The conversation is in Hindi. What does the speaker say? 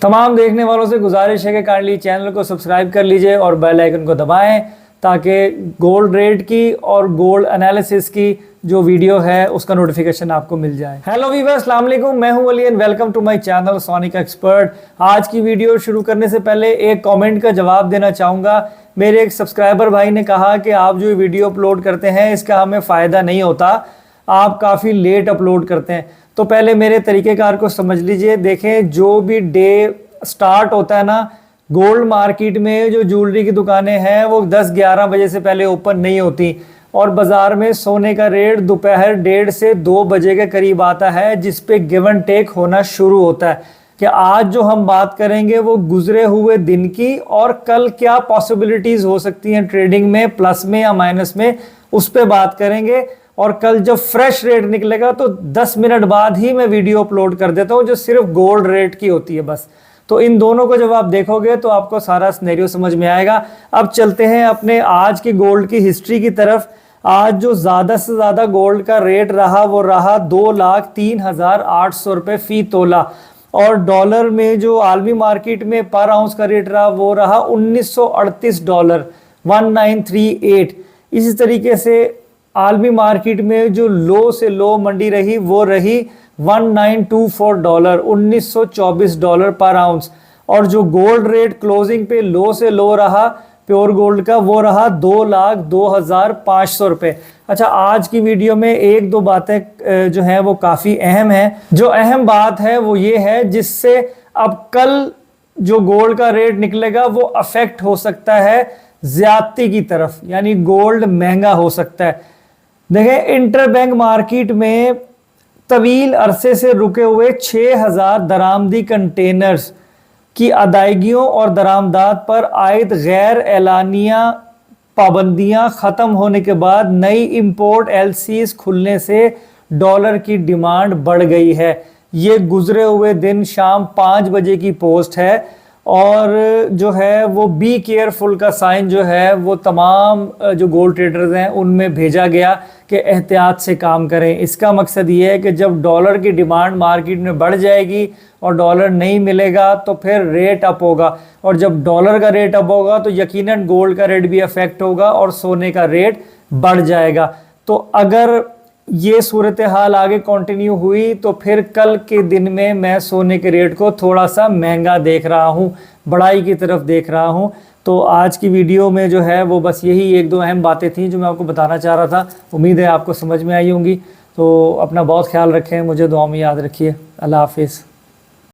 तमाम देखने वालों से गुजारिश है कि काइंडली चैनल को सब्सक्राइब कर लीजिए और बेल आइकन को दबाएं ताकि गोल्ड रेट की और गोल्ड एनालिसिस की जो वीडियो है उसका नोटिफिकेशन आपको मिल जाए। हेलो वीवर्स, अस्सलाम वालेकुम, मैं हूं Ali and welcome to my channel Sonic Expert. आज की वीडियो शुरू करने से पहले एक कमेंट का जवाब देना चाहूँगा। मेरे एक सब्सक्राइबर भाई ने कहा कि आप जो वीडियो अपलोड करते हैं इसका हमें फ़ायदा नहीं होता, आप काफ़ी लेट अपलोड करते हैं। तो पहले मेरे तरीक़ेकार को समझ लीजिए। देखें, जो भी डे स्टार्ट होता है ना, गोल्ड मार्केट में जो ज्वेलरी की दुकानें हैं वो 10-11 बजे से पहले ओपन नहीं होती और बाज़ार में सोने का रेट दोपहर 1:30 से 2 बजे के करीब आता है, जिस पे गिव एंड टेक होना शुरू होता है कि आज जो हम बात करेंगे वो गुजरे हुए दिन की और कल क्या पॉसिबिलिटीज़ हो सकती हैं ट्रेडिंग में, प्लस में या माइनस में, उस पर बात करेंगे। और कल जब फ्रेश रेट निकलेगा तो 10 मिनट बाद ही मैं वीडियो अपलोड कर देता हूँ जो सिर्फ गोल्ड रेट की होती है बस। तो इन दोनों को जब आप देखोगे तो आपको सारा सिनेरियो समझ में आएगा। अब चलते हैं अपने आज की गोल्ड की हिस्ट्री की तरफ। आज जो ज़्यादा से ज़्यादा गोल्ड का रेट रहा वो रहा 2,03,800 रुपये फ़ी तोला। और डॉलर में जो आलमी मार्केट में पर आउंस का रेट रहा वो रहा $1938, 1938। इसी तरीके से आलमी मार्केट में जो लो से लो मंडी रही वो रही $1924, $1924 पर आउंस। और जो गोल्ड रेट क्लोजिंग पे लो से लो रहा प्योर गोल्ड का वो रहा 2,02,500 रुपये। अच्छा, आज की वीडियो में एक दो बातें जो हैं वो काफ़ी अहम हैं। जो अहम बात है वो ये है जिससे अब कल जो गोल्ड का रेट निकलेगा वो अफेक्ट हो सकता है ज्यादती की तरफ, यानी गोल्ड महंगा हो सकता है। देखें, इंटरबैंक मार्केट में तवील अरसे से रुके हुए 6,000 दरामदी कंटेनर्स की अदायगियों और दरामदात पर आयद गैर एलानिया पाबंदियां ख़त्म होने के बाद नई इंपोर्ट एलसीज खुलने से डॉलर की डिमांड बढ़ गई है। ये गुजरे हुए दिन शाम 5 बजे की पोस्ट है और जो है वो बी केयरफुल का साइन जो है वो तमाम जो गोल्ड ट्रेडर्स हैं उनमें भेजा गया कि एहतियात से काम करें। इसका मकसद ये है कि जब डॉलर की डिमांड मार्केट में बढ़ जाएगी और डॉलर नहीं मिलेगा तो फिर रेट अप होगा, और जब डॉलर का रेट अप होगा तो यकीनन गोल्ड का रेट भी अफेक्ट होगा और सोने का रेट बढ़ जाएगा। तो अगर ये सूरत हाल आगे कंटिन्यू हुई तो फिर कल के दिन में मैं सोने के रेट को थोड़ा सा महंगा देख रहा हूँ, बढ़ाई की तरफ देख रहा हूँ। तो आज की वीडियो में जो है वो बस यही एक दो अहम बातें थी जो मैं आपको बताना चाह रहा था। उम्मीद है आपको समझ में आई होंगी। तो अपना बहुत ख्याल रखें, मुझे दुआ में याद रखिए। अल्लाह हाफिज़।